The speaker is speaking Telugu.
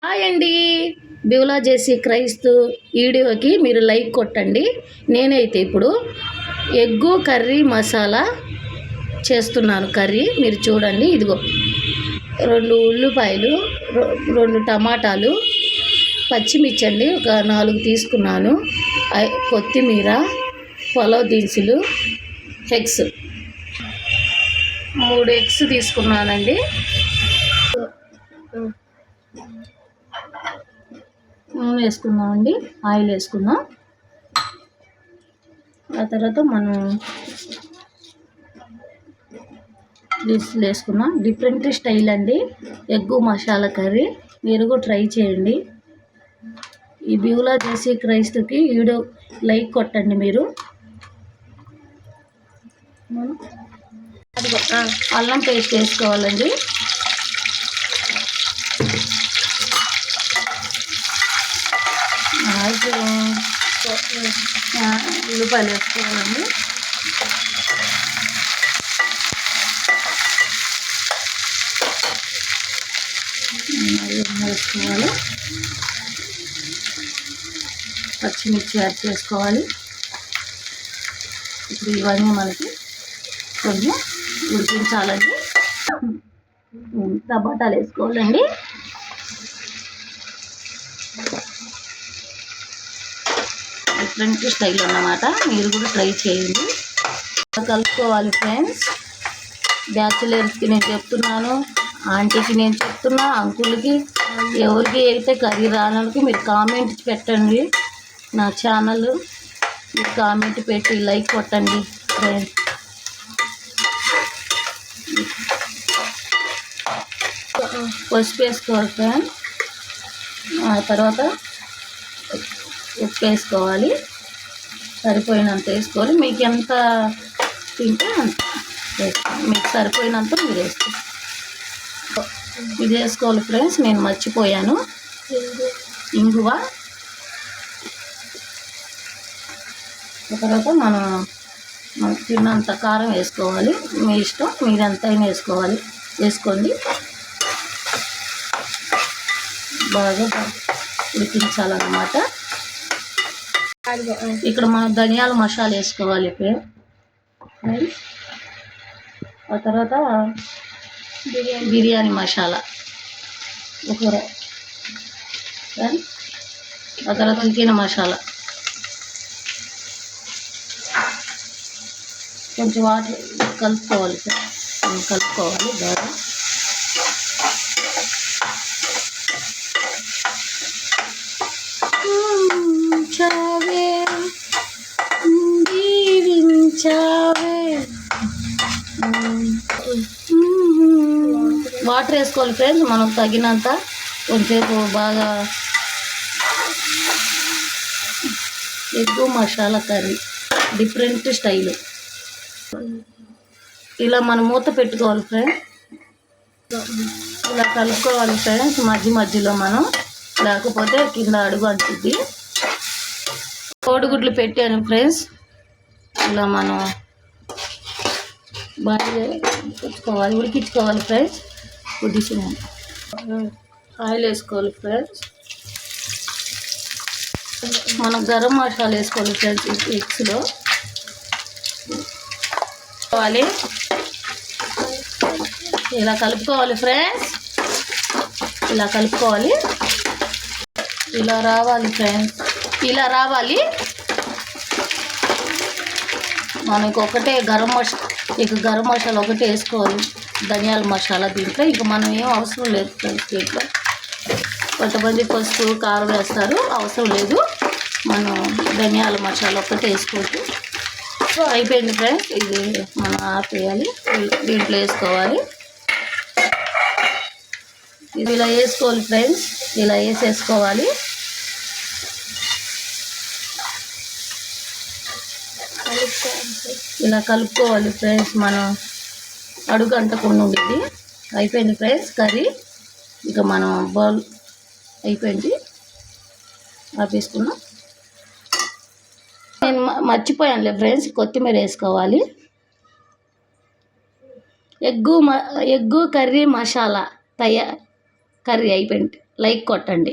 హాయ్ అండి. బివ్లా జేసీ క్రైస్తు వీడియోకి మీరు లైక్ కొట్టండి. నేనైతే ఇప్పుడు ఎగ్గు కర్రీ మసాలా చేస్తున్నాను. కర్రీ మీరు చూడండి. ఇదిగో 2 ఉల్లిపాయలు, 2 టమాటాలు, పచ్చిమిర్చి అండి ఒక 4 తీసుకున్నాను, కొత్తిమీర, పలావ్ దినుసులు, ఎగ్స్ 3 ఎగ్స్ తీసుకున్నానండి. నూనె వేసుకున్నామండి, ఆయిల్ వేసుకున్నాం. ఆ తర్వాత మనం దినుసులు వేసుకున్నాం. డిఫరెంట్ స్టైల్ అండి ఎగ్గు మసాలా కర్రీ. మీరు కూడా ట్రై చేయండి. ఈ బివ్లా జేసీ క్రైస్తుకి వీడియో లైక్ కొట్టండి. మీరు అల్లం పేస్ట్ వేసుకోవాలండి. ఉల్లిపాయలు వేసుకోవాలండి. వేసుకోవాలి. పచ్చిమిర్చి యాడ్ చేసుకోవాలి. ఇప్పుడు ఇవన్నీ మనకి కొంచెం ఉడికించాలండి. టమాటాలు వేసుకోవాలండి. డిఫరెంట్ స్టైల్ అన్నమాట. మీరు కూడా ట్రై చేయండి. కలుపుకోవాలి ఫ్రెండ్స్. బ్యాచులర్స్కి నేను చెప్తున్నాను, ఆంటీకి నేను చెప్తున్నా, అంకుల్కి, ఎవరికి అయితే కర్రీ రానోళ్ళకి మీరు కామెంట్ పెట్టండి. నా ఛానల్ మీరు కామెంట్ పెట్టి లైక్ కొట్టండి ఫ్రెండ్స్. పసుపు వేసుకోవాలి ఫ్రెండ్స్. ఆ తర్వాత ఉప్పు వేసుకోవాలి. సరిపోయినంత వేసుకోవాలి. మీకు ఎంత తింటే అంత వేసుకోండి. మీకు సరిపోయినంత మీరు వేసుకోండి. ఇది వేసుకోవాలి ఫ్రెండ్స్. నేను మర్చిపోయాను, ఇంగువ. తర్వాత మనం తిన్నంత కారం వేసుకోవాలి. మీ ఇష్టం, మీరు ఎంతైనా వేసుకోవాలి, వేసుకోండి. బాగా ఉడికించాలన్నమాట. ఇక్కడ మనం ధనియాల మసాలా వేసుకోవాలి ఫ్రెండ్స్. ఆ తర్వాత బిర్యానీ మసాలా ఒక, ఆ తర్వాత చికెన్ మసాలా, కొంచెం వాటర్ కలుపుకోవాలి కలుపుకోవాలి బాగా. వాటర్ వేసుకోవాలి ఫ్రెండ్స్ మనకు తగినంత. కొంచెంసేపు బాగా egg masala curry different style. ఇలా మనం మూత పెట్టుకోవాలి ఫ్రెండ్స్. ఇలా కలుపుకోవాలి ఫ్రెండ్స్ మధ్యలో మనం, లేకపోతే కింద అడుగు అంటుంది. కోడిగుడ్లు పెట్టాను ఫ్రెండ్స్. ఇలా మనం బాగా ఉడికించుకోవాలి ఫ్రెండ్స్. కొద్దిగా ఆయిల్ వేసుకోవాలి ఫ్రెండ్స్. మనం గరం మసాలా వేసుకోవాలి ఫ్రెండ్స్. ఎగ్స్లో ఇలా కలుపుకోవాలి ఫ్రెండ్స్. ఇలా కలుపుకోవాలి. ఇలా రావాలి ఫ్రెండ్స్. ఇలా రావాలి. మనకు ఒకటే గరం మసాలా ఒకటే వేసుకోవాలి, ధనియాల మసాలా. దీంట్లో ఇక మనం ఏం అవసరం లేదు ఫ్రెండ్స్. దీంట్లో కొంతమంది పసుపు కారం వేస్తారు, అవసరం లేదు. మనం ధనియాల మసాలా ఒకటే వేసుకోవచ్చు. సో అయిపోయింది ఫ్రెండ్స్. ఇది మనం ఆపేయాలి. దీంట్లో వేసుకోవాలి. ఇలా వేసుకోవాలి ఫ్రెండ్స్. ఇలా వేసేసుకోవాలి. ఇలా కలుపుకోవాలి ఫ్రెండ్స్. మనం అడుగు అంటకుండా ఉండేది. అయిపోయింది ఫ్రెండ్స్ కర్రీ. ఇక మనం బౌల్ అయిపోయింది, ఆపేసుకున్నాం. నేను మర్చిపోయానులే ఫ్రెండ్స్, కొత్తిమీర వేసుకోవాలి. ఎగ్గు కర్రీ మసాలా కర్రీ అయిపోయింది. లైక్ కొట్టండి.